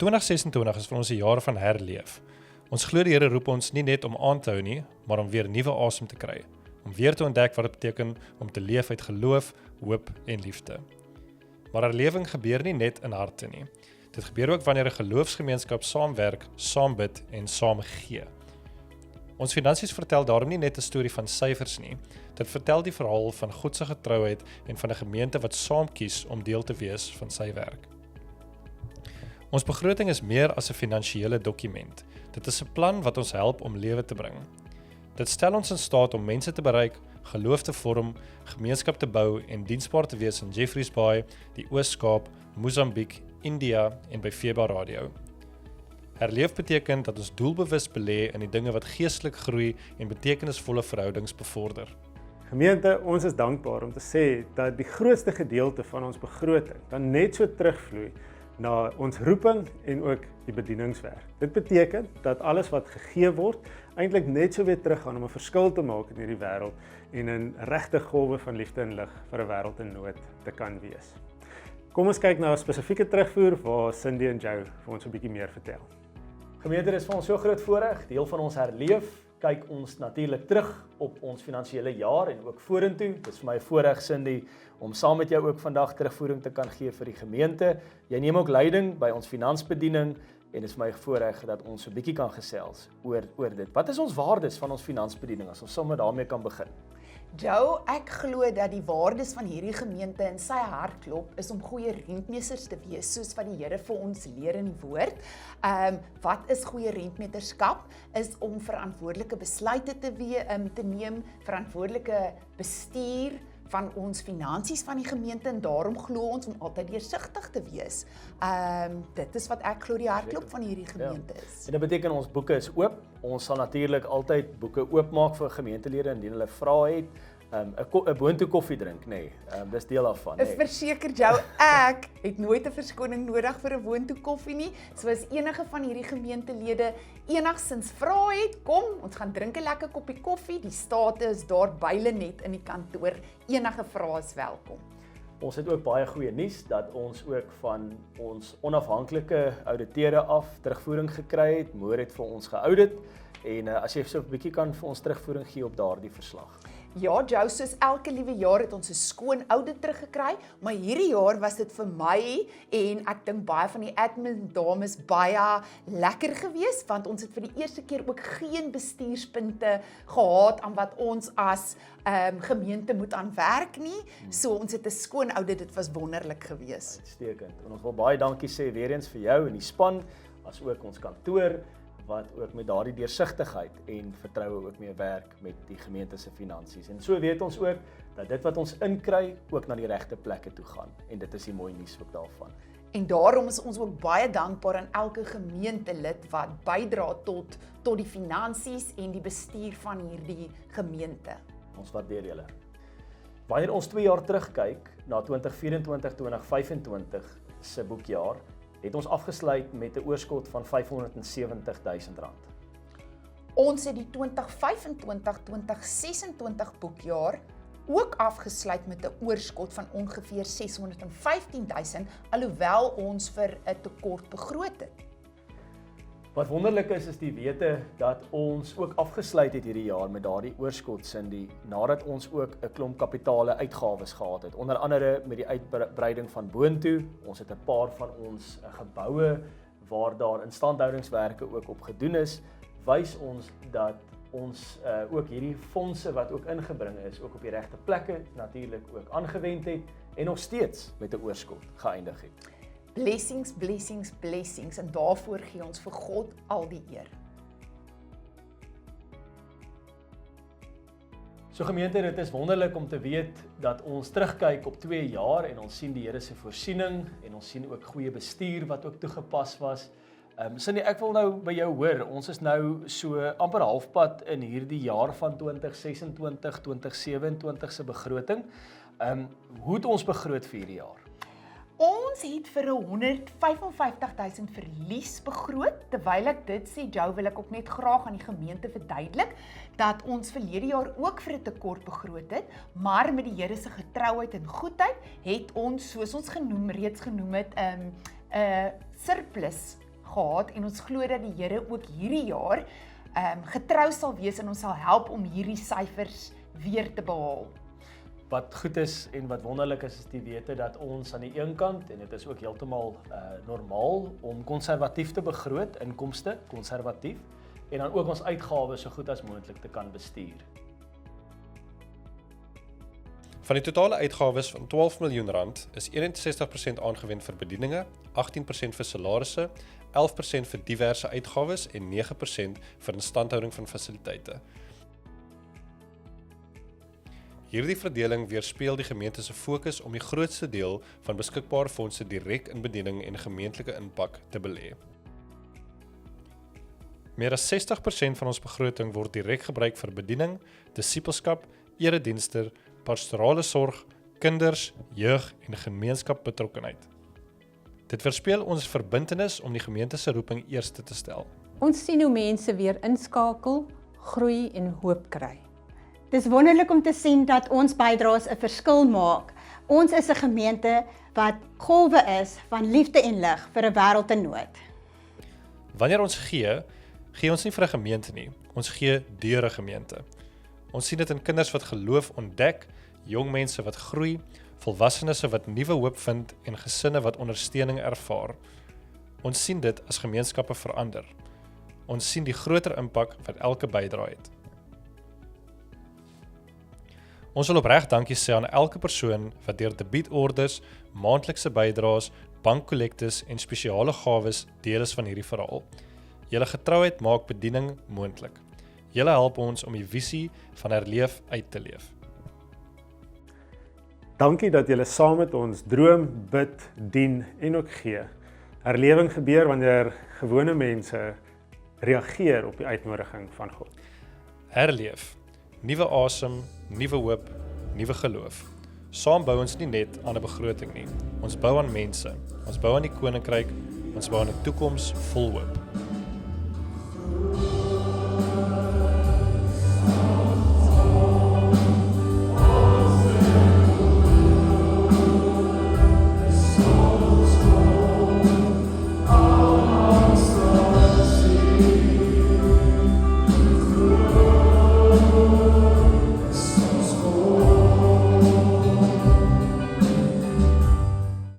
2026 is vir ons 'n jaar van herleef. Ons glo die Here roep ons nie net om aan te hou nie, maar om weer nuwe asem te kry. Om weer te ontdek wat dit beteken om te leef uit geloof, hoop en liefde. Maar herlewing gebeur nie net in harte nie. Dit gebeur ook wanneer 'n geloofsgemeenskap saamwerk, saam bid en saam gee. Ons finansies vertel daarom nie net 'n storie van syfers nie. Dit vertel die verhaal van God se getrouheid en van 'n gemeente wat saam kies om deel te wees van sy werk. Ons begroting is meer as 'n finansiële dokument. Dit is 'n plan wat ons help om lewe te bring. Dit stel ons in staat om mense te bereik, geloof te vorm, gemeenskap te bou en diensbaar te wees in Jeffreys Bay, die Oos-Kaap, Mosambiek, India en by Feba Radio. Herleef beteken dat ons doelbewus belê in die dinge wat geestelik groei en betekenisvolle verhoudings bevorder. Gemeente, ons is dankbaar om te sê dat die grootste gedeelte van ons begroting dan net so terugvloei na ons roeping en ook die bedieningswerk. Dit beteken dat alles wat gegee word eintlik net so weer teruggaan om 'n verskil te maak in hierdie wêreld en 'n regte golwe van liefde en lig vir 'n wêreld in nood te kan wees. Kom ons kyk na 'n spesifieke terugvoer waar Cindy en Joe vir ons 'n bietjie meer vertel. Gemeente, dit is vir ons so groot voorreg, deel van ons herleef, kyk ons natuurlik terug op ons finansiële jaar en ook vorentoe. Dit is vir my 'n voorreg, Cindy, om saam met jou ook vandag terugvoering te kan gee vir die gemeente. Jy neem ook leiding by ons finansbediening en dit is vir my 'n voorreg dat ons so 'n bietjie kan gesels oor dit. Wat is ons waardes van ons finansbediening as ons sommer daarmee kan begin? Joe, ek glo dat die waardes van hierdie gemeente in sy hart klop is om goeie rentmeesters te wees, soos wat die Here vir ons leer in die woord. Wat is goeie rentmeesterskap? Is om verantwoordelike besluite te neem, verantwoordelike bestuur van ons finansies van die gemeente en daarom glo ons om altyd deursigtig te wees. Dit is wat ek glo die hartklop van hierdie gemeente is. En dit beteken ons boeke is oop. Ons sal natuurlik altyd boeke oopmaak vir gemeentelede indien hulle vrae het. 'n boontoe koffie drink, dis deel daarvan. Is verseker jou, ek het nooit 'n verskoning nodig vir 'n woontoe koffie nie. So as enige van hierdie gemeentelede enigsins vra het, kom, ons gaan drink 'n lekker koppie koffie. Die state is daar byle net in die kantoor. Enige vrae is welkom. Ons het ook baie goeie nuus dat ons ook van ons onafhanklike ouditeure af terugvoering gekry het. Moor het vir ons geaudit en as jy so 'n bietjie kan vir ons terugvoering gee op daardie verslag. Ja, Joe, soos elke liewe jaar het ons 'n skoon audit teruggekry, maar hierdie jaar was dit vir my en ek dink baie van die admin dames baie lekker geweest, want ons het vir die eerste keer ook geen bestuurspunte gehad aan wat ons as gemeente moet aan werk nie. So ons het 'n skoon audit, dit was wonderlik geweest. Uitstekend. En ons wil baie dankie sê weer eens vir jou en die span, as ook ons kantoor, wat ook met daardie deursigtigheid en vertroue ook mee werk met die gemeente se finansies. En so weet ons ook dat dit wat ons inkry ook na die regte plekke toe gaan. En dit is die mooi nuus ook daarvan. En daarom is ons ook baie dankbaar aan elke gemeentelid wat bydra tot die finansies en die bestuur van hierdie gemeente. Ons waardeer julle. Wanneer ons 2 jaar terugkyk na 2024-2025 se boekjaar, het ons afgesluit met 'n oorskot van R570 000. Ons het die 2025-2026 boekjaar ook afgesluit met 'n oorskot van ongeveer R615 000, alhoewel ons vir 'n tekort begroot het. Wat wonderlik is die wete dat ons ook afgesluit het hierdie jaar met daardie oorskot, Cindy, nadat ons ook 'n klomp kapitale uitgawes gehad het. Onder andere met die uitbreiding van boontoe. Ons het 'n paar van ons geboue waar daar instandhoudingswerke ook op gedoen is, wys ons dat ons ook hierdie fondse wat ook ingebring is, ook op die regte plekke natuurlik ook aangewend het en nog steeds met 'n oorskot geëindig het. Blessings, blessings, blessings, en daarvoor gee ons vir God al die eer. So gemeente, dit is wonderlik om te weet dat ons terugkyk op 2 jaar en ons sien die Here se voorsiening en ons sien ook goeie bestuur wat ook toegepas was. Cindy, ek wil nou by jou hoor, ons is nou so amper halfpad in hierdie jaar van 2026-2027 se begroting. Hoe het ons begroot vir hierdie jaar? Ons het vir 155 000 verlies begroot. Terwyl ek dit sê, Joe, wil ek ook net graag aan die gemeente verduidelik dat ons verlede jaar ook vir 'n tekort begroot het, maar met die Here se getrouheid en goedheid het ons, soos ons reeds genoem het, 'n surplus gehad en ons glo dat die Here ook hierdie jaar getrou sal wees en ons sal help om hierdie syfers weer te behaal. Wat goed is en wat wonderlik is die wete dat ons aan die een kant, en dit is ook heeltemal normaal om konservatief te begroot, inkomste konservatief, en dan ook ons uitgawes so goed as moontlik te kan bestuur. Van die totale uitgawes van R12 miljoen is 61% aangewend vir bedieninge, 18% vir salarisse, 11% vir diverse uitgawes en 9% vir instandhouding van fasiliteite. Hierdie verdeling weerspieël die gemeente se fokus om die grootste deel van beskikbare fondse direk in bediening en gemeentelike impak te belê. Meer as 60% van ons begroting word direk gebruik vir bediening, disippelskap, eredienste, pastorale sorg, kinders, jeug en gemeenskapbetrokkenheid. Dit weerspieël ons verbintenis om die gemeente se roeping eerste te stel. Ons sien hoe mense weer inskakel, groei en hoop kry. Dis wonderlik om te sien dat ons bydraes 'n verskil maak. Ons is 'n gemeente wat golwe is van liefde en lig vir 'n wêreld in nood. Wanneer ons gee ons nie vir 'n gemeente nie, ons gee deur 'n gemeente. Ons sien dit in kinders wat geloof ontdek, jong mense wat groei, volwassenes wat nuwe hoop vind en gesinne wat ondersteuning ervaar. Ons sien dit as gemeenskappe verander. Ons sien die groter impak wat elke bydrae het. Ons wil opreg dankie sê aan elke persoon wat deur debietorders, maandelikse bydraes, bankkollektes en spesiale gawes deel is van hierdie verhaal. Julle getrouheid maak bediening moontlik. Julle help ons om die visie van herleef uit te leef. Dankie dat julle saam met ons droom, bid, dien en ook gee. Herlewing gebeur wanneer gewone mense reageer op die uitnodiging van God. Herleef. Nuwe asem, nuwe hoop, nuwe geloof. Saam bou ons nie net aan 'n begroting nie. Ons bou aan mense. Ons bou aan die koninkryk. Ons bou aan 'n toekoms vol hoop.